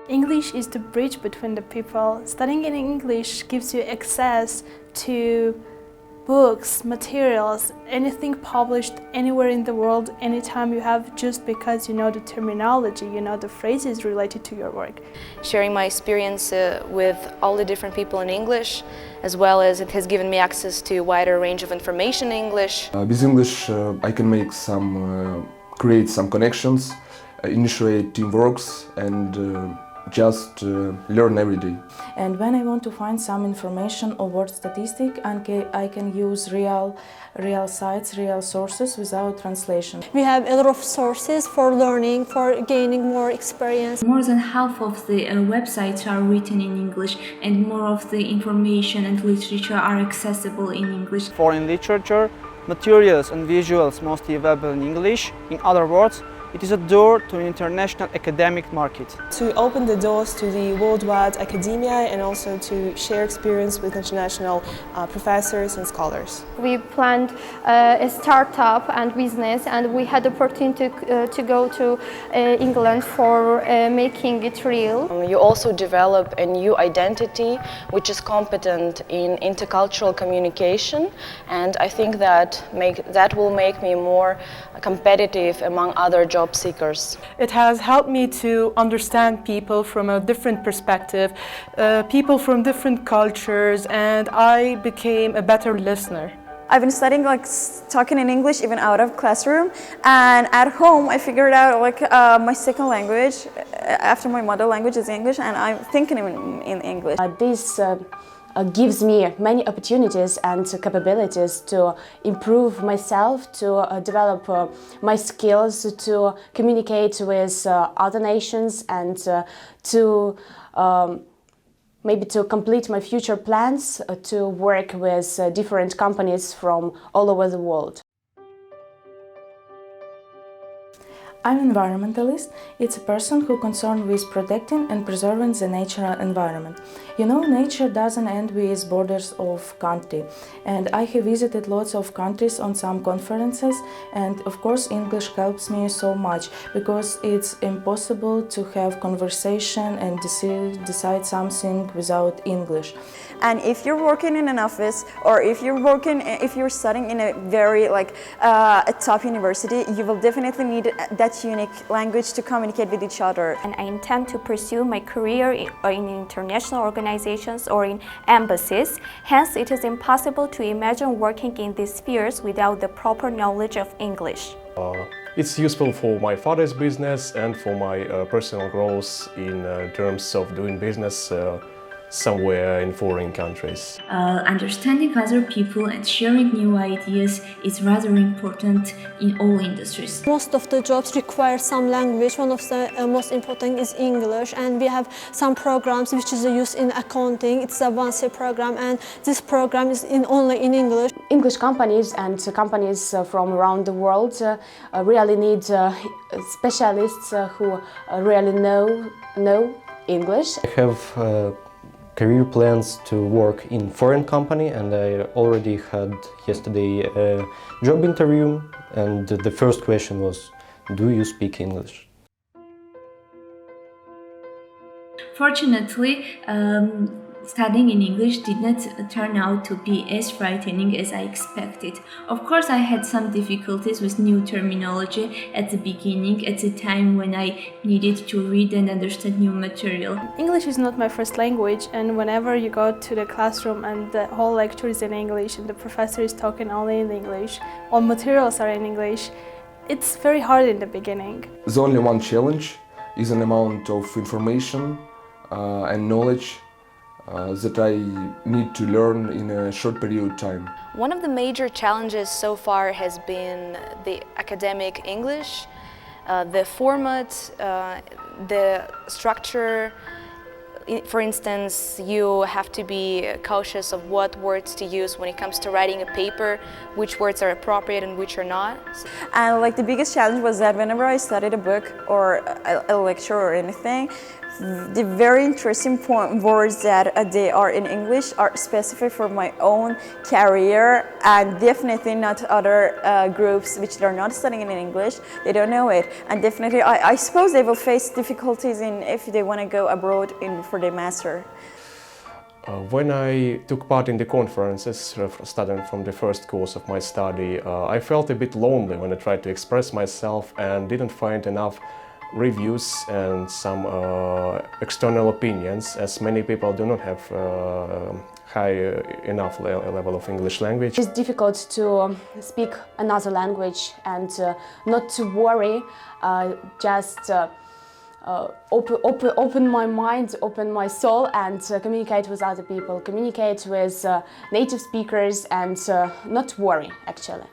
English is the bridge between the people. Studying in English gives you access to books, materials, anything published anywhere in the world, anytime you have, just because you know the terminology, you know the phrases related to your work. Sharing my experience with all the different people in English, as well as it has given me access to a wider range of information in English. With English I can make create some connections, initiate teamworks and just learn every day. And when I want to find some information or word statistic, I can use real sites, real sources without translation. We have a lot of sources for learning, for gaining more experience. More than half of the websites are written in English, and more of the information and literature are accessible in English. Foreign literature, materials and visuals mostly available in English. In other words, it is a door to an international academic market. To open the doors to the worldwide academia and also to share experience with international professors and scholars. We planned a startup and business, and we had the opportunity to go to England for making it real. You also develop a new identity which is competent in intercultural communication, and I think that will make me more competitive among other job seekers. It has helped me to understand people from a different perspective, people from different cultures, and I became a better listener. I've been studying talking in English even out of classroom, and at home I figured out my second language after my mother language is English, and I'm thinking in English. This gives me many opportunities and capabilities to improve myself, to develop my skills, to communicate with other nations, and to maybe to complete my future plans, to work with different companies from all over the world. I'm an environmentalist. It's a person who is concerned with protecting and preserving the natural environment. You know, nature doesn't end with borders of country. And I have visited lots of countries on some conferences, and of course English helps me so much, because it's impossible to have conversation and decide something without English. And if you're working in an office, or if you're studying in a very a top university, you will definitely need that unique language to communicate with each other. And I intend to pursue my career in international organizations or in embassies. Hence, it is impossible to imagine working in these spheres without the proper knowledge of English. It's useful for my father's business and for my personal growth in terms of doing business somewhere in foreign countries. Understanding other people and sharing new ideas is rather important in all industries. Most of the jobs require some language. One of the most important is English, and we have some programs which is used in accounting. It's a one-year program, and this program is only in English. English companies and companies from around the world really need specialists who really know English. I have career plans to work in foreign company, and I already had yesterday a job interview, and the first question was, do you speak English? Fortunately, studying in English did not turn out to be as frightening as I expected. Of course, I had some difficulties with new terminology at the beginning, at the time when I needed to read and understand new material. English is not my first language, and whenever you go to the classroom and the whole lecture is in English and the professor is talking only in English, all materials are in English, it's very hard in the beginning. The only one challenge is an amount of information and knowledge that I need to learn in a short period of time. One of the major challenges so far has been the academic English, the format, the structure. For instance, you have to be cautious of what words to use when it comes to writing a paper, which words are appropriate and which are not. And the biggest challenge was that whenever I studied a book or a lecture or anything, the very interesting words that they are in English are specific for my own career, and definitely not other groups which are not studying in English. They don't know it, and definitely I suppose they will face difficulties if they want to go abroad for their master. When I took part in the conferences, studying from the first course of my study, I felt a bit lonely when I tried to express myself and didn't find enough reviews and some external opinions, as many people do not have high enough level of English language. It's difficult to speak another language and not to worry, just open my mind, open my soul, and communicate with other people, communicate with native speakers, and not worry, actually.